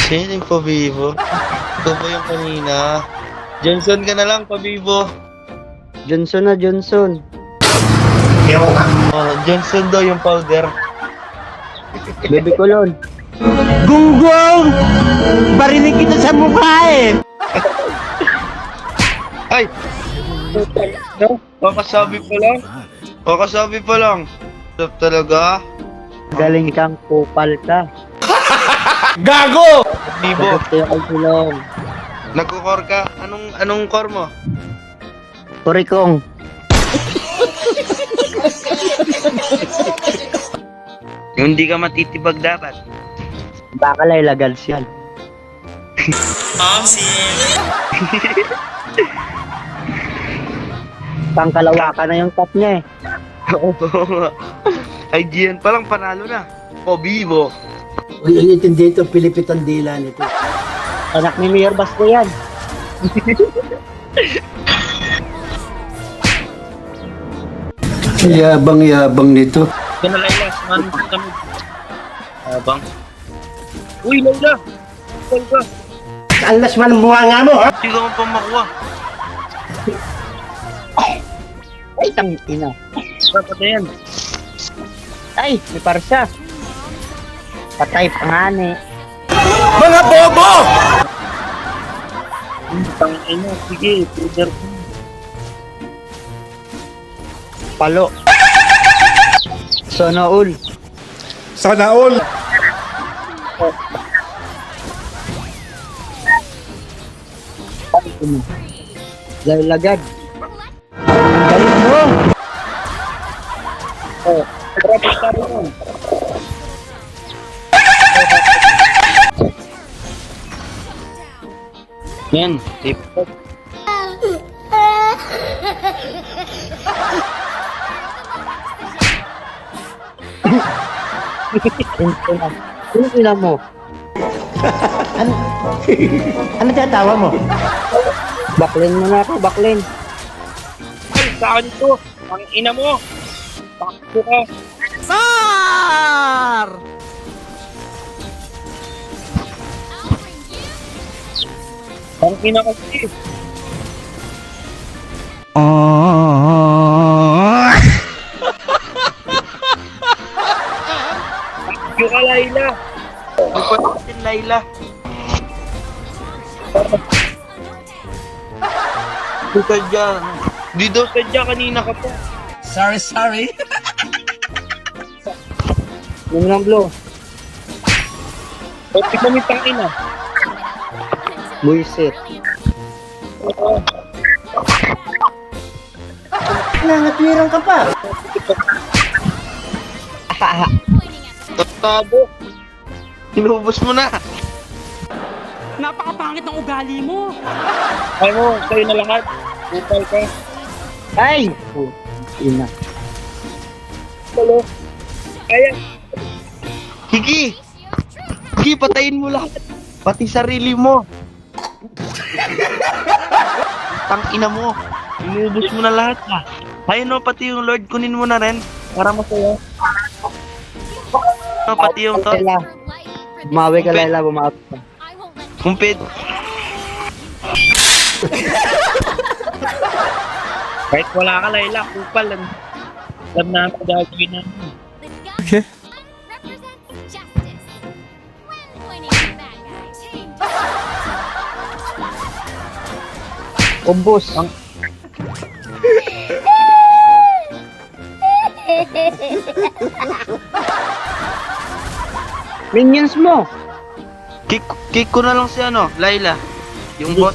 Sino yung pabibo? Ito ba yung kanina? Johnson ka na lang, pabibo. Johnson na Johnson. Oh, Johnson daw yung powder. Baby Colon. Gunggong! Barinig kita sa mukha eh! Ay! Kakasabi pa lang. Kakasabi pa lang. Stop talaga. Galing kang kupal ka. Gago! Bibo. Kaya kay Silong. Nagkukor ka. Anong core mo? Kurikong. Yung hindi ka matitibag dapat. Baka lailagals yan. Pangkalawakan na yung top niya eh. Ay, Gian pa lang panalo na. Pabibo. Uy, ang intindi ito, Pilipit ang dila nito. Anak ni Mayor Basco yan. Yabang-yabang nito. Ito na Layla, samahan mo kami. Abang. Uy, Layla! Call ka. Alas man ang buwanga mo, ha? Hindi ka mo pa makuha. Ay, tang ina. Dapat na yan. Ay, may parsa. Patay pangani. Mga bobo! Tangina, sige, trigger ko. Palo. Sana all. Sana all! Lailagad. Ang galing mo. Oh, grabe ka rin. Yan, tip. Ano ina mo? Ano tinatawa mo? Baklin mo na ako, baklin. Ay, saan ito? Ang ina mo. Takbo ka. Sar! Ang ina kasi. Takbo ka, Layla. Ipot natin, Layla. Di ka dyan. Di daw ka dyan, kanina ka pa. Sorry. Yung lang blow. O, tignan mo yung ina. Buisit. Nangatwirang ka pa. Tabo. Inubos mo na. Napakapangit ng ugali mo. Ano, kayo na lahat. Upal ka. Ay! Oh, ina. Hello. Kaya. Higi. Higi, patayin mo lahat. Pati sarili mo. Tang ina mo. Inubos mo na lahat ha. Ayun no, pati yung Lord kunin mo na rin. Para masaya. Pati yung to. Layla. Bumawi ka, Layla. Bumawi ka. Kumpid. Kahit wala ka, Layla, kupal lang. Alam na ako gagawin namin. Okay. Umbos. Minions mo. Kick ko na lang si ano, Layla. Yung bot.